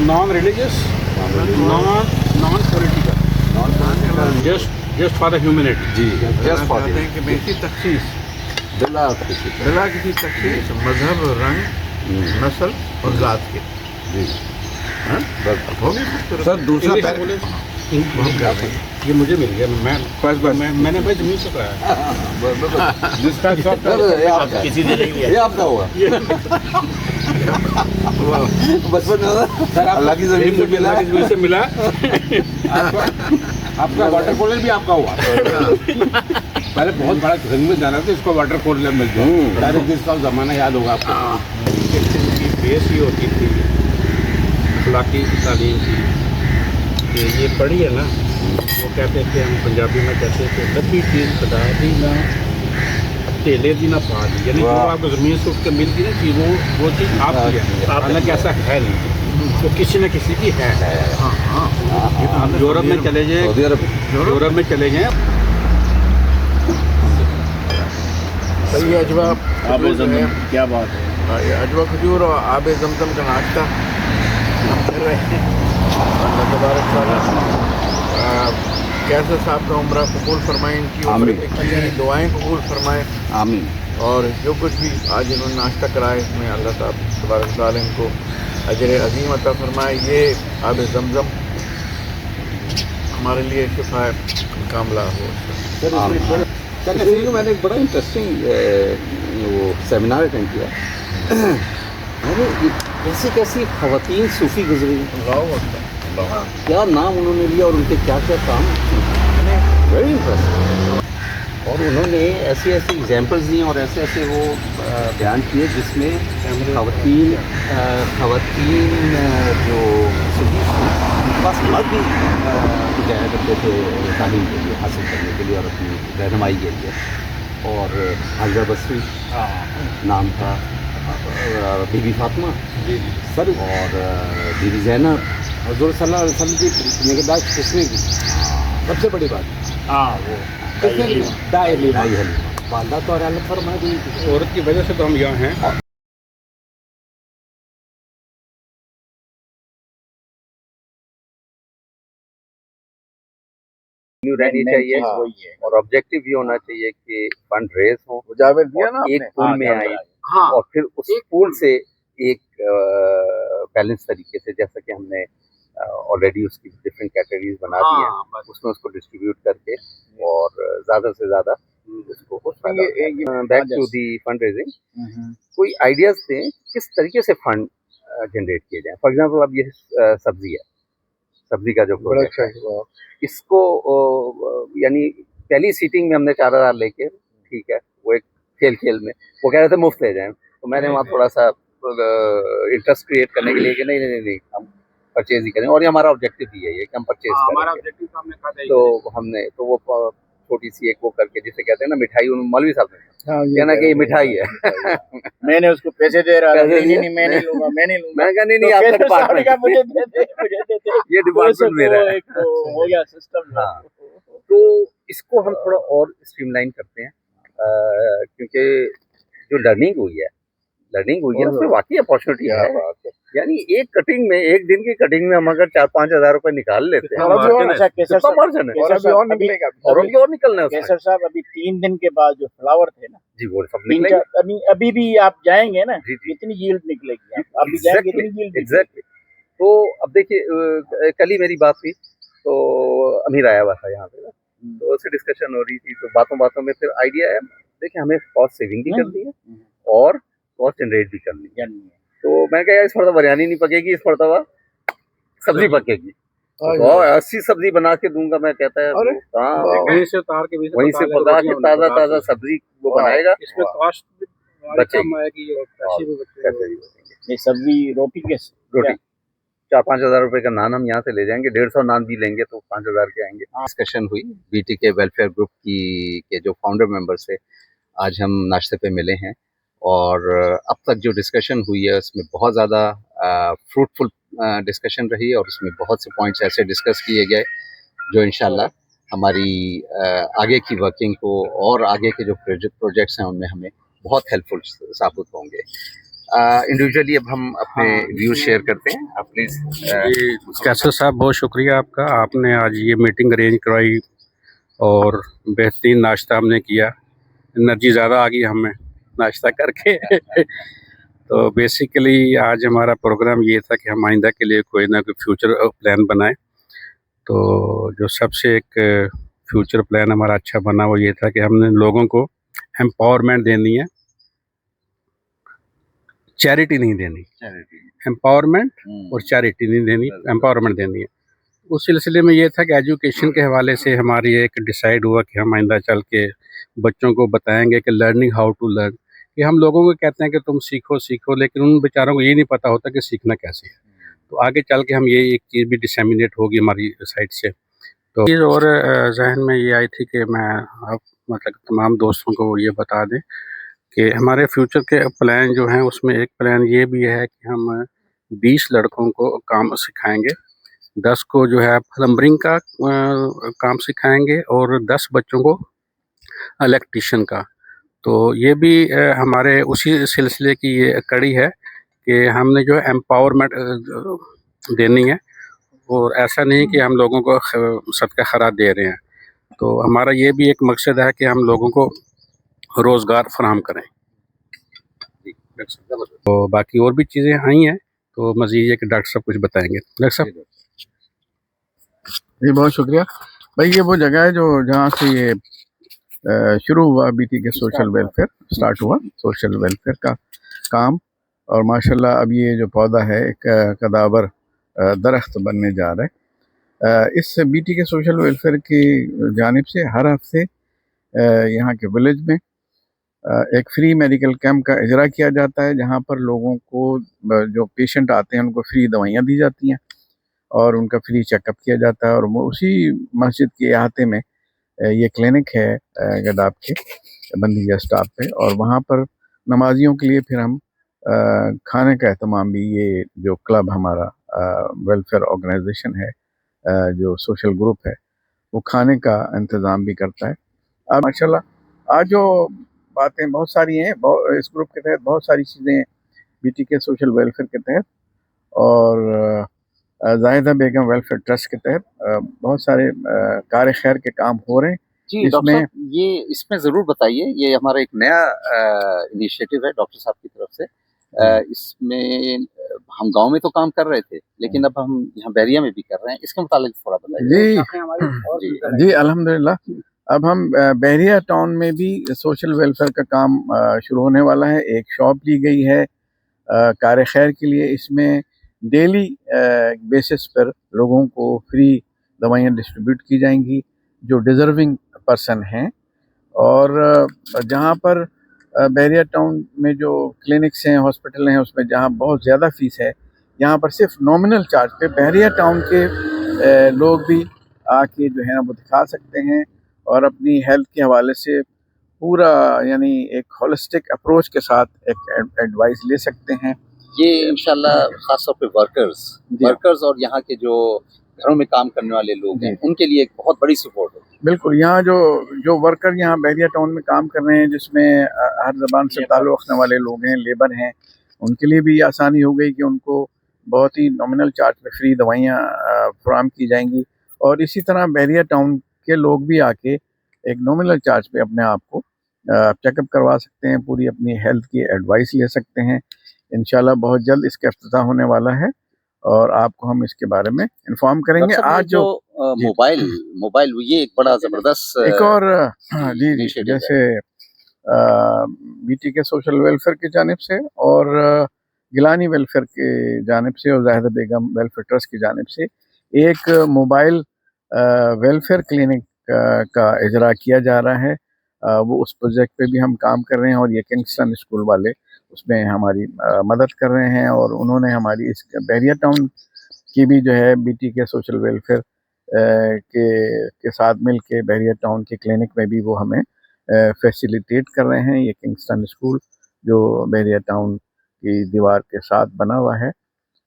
Naan religious non political just for the humanity. جی just for چاہتے ہیں کہ بیٹی تخصیص بلا کسی بلا کسی تخصیص مذہب، رنگ، نسل اور ذات کے. جی ہو گیا سر دوسرا انگلش میں بولے یہ مجھے مل گیا. میں نے بھائی زمین سے کرایا. جس کا کسی نے نہیں یہ آپ کا ہوا بچپن میں اللہ کی زمین سے ملا زمین سے ملا. آپ کا واٹر کولر بھی آپ کا ہوا. پہلے بہت بڑا زمین میں جانا تھا, اس کو واٹر کولر مل گیا. ڈائریکٹ جس کا زمانہ یاد ہوگا آپ کو. کی بیس یہ ہوتی تھی اخلاقی تعلیم کی کہ یہ پڑھی ہے نا, وہ کہتے تھے, ہم پنجابی میں کہتے تھے لبی چیز خدا دی نہ تیلے دی نہ پا دی. یعنی جو آپ کو زمین سے اٹھ کے مل گئی نا چیز, وہ چیز آپ کی ہے. حالانکہ ایسا ہے نہیں, وہ کسی نہ کسی کی ہے. آپ یورپ میں چلے جائیں, یورپ میں چلے جائیں, یہ اجوا آب زمزم کیا بات ہے. اجوا کھجور اور آب زمزم کا ناشتہ ہم کر رہے ہیں. اللہ تبارک تعالیٰ کیسر صاحب کا عمرہ قبول فرمائیں, ان کی عمر کی دعائیں قبول فرمائیں. آمین. اور جو کچھ بھی آج انہوں نے ناشتہ کرائے, میں اللہ تبارک تعالیٰ ان کو اجر عظیم عطا فرمائے. یہ آب زمزم ہمارے لیے شفا کاملہ ہو. میں نے ایک بڑا انٹرسٹنگ وہ سیمینار اٹینڈ کیا. میں نے کیسی کیسی خواتین صوفی گزری, کیا نام انہوں نے لیا اور ان کے کیا کیا کام, ویری انٹرسٹنگ. اور انہوں نے ایسی ایسی ایگزامپلز دی اور ایسے ایسے وہ بیان کیے جس میں خواتین جو صوفی ان کے پاس مرد بھی جایا کرتے تھے تعلیم کے لیے, حاصل کرنے کے لیے اور اپنی رہنمائی کے لیے. اور حضرت بصری نام تھا, بی بی فاطمہ سر, اور بی بی زینب. حضور صلی اللہ علیہ وسلم کی نگہداشت کس نے کی؟ سب سے بڑی بات وہ کس نے کی؟ دائی حلیمہ. والدہ تو اور اللہ فرما دی. عورت کی وجہ سے تو ہم یہاں ہیں. رہنی چاہیے اور آبجیکٹو بھی ہونا چاہیے کہ فنڈ ریز ہو, جاوید دیا نا ایک پول میں آئے اور پھر اس پول سے ایک بیلنس طریقے سے, جیسا کہ ہم نے آلریڈی اس کی ڈفرینٹ کیٹیگریز بنا دی ہیں, اس میں اس کو ڈسٹریبیوٹ کر کے اور زیادہ سے زیادہ اس کو back to the fund raising. کوئی آئیڈیاز دیں کس طریقے سے فنڈ جنریٹ کیے جائیں. فار ایگزامپل اب یہ سبزی ہے, سبزی کا جو پروجیکٹ ہے, اس کو یعنی پہلی سیٹنگ میں ہم نے 4,000 لے کے, ٹھیک ہے, وہ ایک کھیل میں وہ کہہ رہے تھے مفت لے جائیں, تو میں نے وہاں تھوڑا سا انٹرسٹ کریٹ کرنے کے لیے کہ نہیں ہم پرچیز ہی کریں, اور یہ ہمارا آبجیکٹو بھی ہے یہ کہ ہم پرچیز کریں. تو ہم نے تو وہ چھوٹی سی ایک وہ کر کے جسے کہتے ہیں نا مٹھائی, مولوی صاحب نے کہنا کہ یہ مٹھائی ہے. میں نے اس کو پیسے دے رہا, میں نہیں لوں گا, میں نے کہا نہیں آپ کا ڈپارٹمنٹ, یہ ڈپارٹمنٹ میرا ہے. ہو گیا سسٹم. ہاں, تو اس کو ہم تھوڑا اور اسٹریم لائن کرتے ہیں, کیونکہ جو لرننگ ہوئی ہے اس میں واقعی اپارچونیٹی ہے. یعنی ایک کٹنگ میں, ایک دن کی کٹنگ میں ہم اگر 4-5 ہزار روپے نکال لیتے ہیں, مارجن ہے اور بھی اور نکلنا ہے. کیسر صاحب ابھی 3 دن کے بعد جو فلاور تھے نا, جی وہ سب نکلیں گے. ابھی بھی آپ جائیں گے نا, جی کتنی ییلڈ نکلے گی, آپ بھی جائیں گے کتنی ییلڈ. ایگزیکٹلی. تو اب دیکھیے کل ہی میری بات ہوئی تو امیر آیا ہوا تھا یہاں پہ, تو اس سے ڈسکشن ہو رہی تھی, تو باتوں میں پھر آئیڈیا ہے, دیکھیں ہمیں کاسٹ سیونگ بھی کرنی ہے اور کاسٹ جنریٹ بھی کرنی ہے. تو میں کہا اس مرتبہ بریانی نہیں پکے گی, اس مرتبہ سبزی پکے گی. 80 سبزی بنا کے دوں گا, میں کہتا ہے وہیں سے اتار کے وہیں سے پکا کے تازہ سبزی وہ بنائے گا. اس میں کاسٹ بھی کم آئے گی اور پیسے بھی بچیں گے. سبزی روٹی روٹی 4-5 ہزار روپے کا نان ہم یہاں سے لے جائیں گے, 150 نان بھی لیں گے تو 5,000 کے آئیں گے. ڈسکشن ہوئی بی ٹی کے ویلفیئر گروپ کے جو فاؤنڈر ممبرس تھے, آج ہم ناشتے پہ ملے ہیں, اور اب تک جو ڈسکشن ہوئی ہے اس میں بہت زیادہ فروٹفل ڈسکشن رہی, اور اس میں بہت سے پوائنٹس ایسے ڈسکس کیے گئے جو انشاءاللہ ہماری آگے کی ورکنگ کو اور آگے کے جو پروجیکٹس ہیں ان میں ہمیں بہت ہیلپ فل ثابت ہوں گے. انڈیویجولی اب ہم اپنے ویوز شیئر کرتے ہیں. آپ پلیز. کیسر صاحب بہت شکریہ آپ کا. آپ نے آج یہ میٹنگ ارینج کروائی اور بہترین ناشتہ ہم نے کیا. انرجی زیادہ آ گئی ہمیں ناشتہ کر کے. تو بیسیکلی آج ہمارا پروگرام یہ تھا کہ ہم آئندہ کے لیے کوئی نہ کوئی فیوچر پلان بنائیں. تو جو سب سے ایک فیوچر پلان ہمارا اچھا بنا وہ یہ تھا کہ ہم نے لوگوں کو امپاورمنٹ دینی ہے, چیریٹی نہیں دینی. امپاورمنٹ اور چیریٹی نہیں دینی, امپاورمنٹ دینی ہے. اس سلسلے میں یہ تھا کہ ایجوکیشن کے حوالے سے ہماری ایک ڈیسائیڈ ہوا کہ ہم آئندہ چل کے بچوں کو بتائیں گے کہ لرننگ ہاؤ ٹو لرن. کہ ہم لوگوں کو کہتے ہیں کہ تم سیکھو سیکھو, لیکن ان بیچاروں کو یہ نہیں پتہ ہوتا کہ سیکھنا کیسے ہے. تو آگے چل کے ہم یہ ایک چیز بھی ڈسیمینیٹ ہوگی ہماری سائڈ سے. تو چیز اور ذہن میں یہ آئی تھی کہ میں اب مطلب تمام دوستوں کو یہ بتا دیں کہ ہمارے فیوچر کے پلان جو ہیں اس میں ایک پلان یہ بھی ہے کہ ہم 20 لڑکوں کو کام سکھائیں گے, 10 کو جو ہے پلمبرنگ کا کام سکھائیں گے اور 10 بچوں کو الیکٹریشین کا. تو یہ بھی ہمارے اسی سلسلے کی یہ کڑی ہے کہ ہم نے جو امپاورمنٹ دینی ہے, اور ایسا نہیں کہ ہم لوگوں کو صدقہ خیرات دے رہے ہیں. تو ہمارا یہ بھی ایک مقصد ہے کہ ہم لوگوں کو روزگار فراہم کریں. تو باقی اور بھی چیزیں آئی ہیں تو مزید یہ کہ ڈاکٹر صاحب کچھ بتائیں گے. ڈاکٹر صاحب. جی بہت شکریہ بھائی. یہ وہ جگہ ہے جو جہاں سے یہ شروع ہوا BT کے سوشل ویلفیئر, سٹارٹ ہوا سوشل ویلفیئر کا کام. اور ماشاءاللہ اب یہ جو پودا ہے ایک کداور درخت بننے جا رہا ہے. اس BT کے سوشل ویلفیئر کی جانب سے ہر ہفتے یہاں کے ولیج میں ایک فری میڈیکل کیمپ کا اجرا کیا جاتا ہے, جہاں پر لوگوں کو جو پیشنٹ آتے ہیں ان کو فری دوائیاں دی جاتی ہیں اور ان کا فری چیک اپ کیا جاتا ہے. اور اسی مسجد کے احاطے میں یہ کلینک ہے گڈاب کے بندیجہ سٹاپ پہ, اور وہاں پر نمازیوں کے لیے پھر ہم کھانے کا اہتمام بھی, یہ جو کلب ہمارا ویلفیئر آرگنائزیشن ہے, جو سوشل گروپ ہے, وہ کھانے کا انتظام بھی کرتا ہے. اب ماشاءاللہ آج جو باتیں بہت ساری ہیں اس گروپ کے تحت, بہت ساری چیزیں BT کے سوشل ویلفیئر کے تحت اور زاہدہ بیگم ویلفیئر ٹرسٹ کے تحت بہت سارے کار خیر کے کام ہو رہے ہیں. جی ڈاکٹر صاحب, یہ اس میں ضرور بتائیے, یہ ہمارا ایک نیا انیشیٹو ہے ڈاکٹر صاحب کی طرف سے. اس میں ہم گاؤں میں تو کام کر رہے تھے, لیکن اب ہم یہاں بحریہ میں بھی کر رہے ہیں. اس کے متعلق تھوڑا بتائیے. جی الحمدللہ, اب ہم بحریہ ٹاؤن میں بھی سوشل ویلفیئر کا کام شروع ہونے والا ہے. ایک شاپ لی گئی ہے کار خیر کے لیے. اس میں ڈیلی بیسس پر لوگوں کو فری دوائیاں ڈسٹریبیوٹ کی جائیں گی جو ڈیزرونگ پرسن ہیں. اور جہاں پر بحریہ ٹاؤن میں جو کلینکس ہیں, ہاسپٹل ہیں, اس میں جہاں بہت زیادہ فیس ہے, یہاں پر صرف نومنل چارج پہ بحریہ ٹاؤن کے لوگ بھی آ کے جو ہے نا وہ دکھا سکتے ہیں اور اپنی ہیلتھ کے حوالے سے پورا یعنی ایک ہولسٹک اپروچ کے ساتھ ایک ایڈوائس لے سکتے ہیں. یہ انشاءاللہ خاص طور پہ ورکرز اور یہاں کے جو گھروں میں کام کرنے والے لوگ ہیں, ان کے لیے ایک بہت بڑی سپورٹ ہوگی. بالکل, یہاں جو ورکر یہاں بحریہ ٹاؤن میں کام کر رہے ہیں, جس میں ہر زبان سے تعلق رکھنے والے لوگ ہیں, لیبر ہیں, ان کے لیے بھی یہ آسانی ہو گئی کہ ان کو بہت ہی نامنل چارج پہ فری دوائیاں فراہم کی جائیں گی. اور اسی طرح بحریہ ٹاؤن کے لوگ بھی آ کے ایک نامنل چارج پہ اپنے آپ کو چیک اپ کروا سکتے ہیں, پوری اپنی ہیلتھ کی ایڈوائس لے سکتے ہیں. انشاءاللہ بہت جلد اس کا افتتاح ہونے والا ہے اور آپ کو ہم اس کے بارے میں انفارم کریں گے. آج جو موبائل یہ ایک بڑا زبردست ایک اور جی جیسے BT کے سوشل ویلفیئر کی جانب سے اور گیلانی ویلفیئر کی جانب سے اور زاہدہ بیگم ویلفیئر ٹرسٹ کی جانب سے ایک موبائل ویلفیئر کلینک کا اجرا کیا جا رہا ہے. وہ اس پروجیکٹ پہ بھی ہم کام کر رہے ہیں اور یہ کنگسٹن اسکول والے اس میں ہماری مدد کر رہے ہیں, اور انہوں نے ہماری اس بحریہ ٹاؤن کی بھی جو ہے BT کے سوشل ویلفیئر کے ساتھ مل کے بحریہ ٹاؤن کے کلینک میں بھی وہ ہمیں فیسیلیٹیٹ کر رہے ہیں. یہ کنگسٹن اسکول جو بحریہ ٹاؤن کی دیوار کے ساتھ بنا ہوا ہے,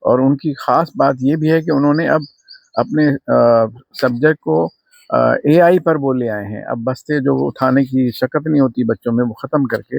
اور ان کی خاص بات یہ بھی ہے کہ انہوں نے اب اپنے سبجیکٹ کو AI پر وہ لے آئے ہیں. اب بستے جو اٹھانے کی شکت نہیں ہوتی بچوں میں, وہ ختم کر کے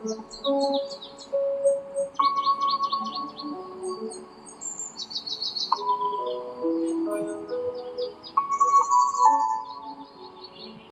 Thank you.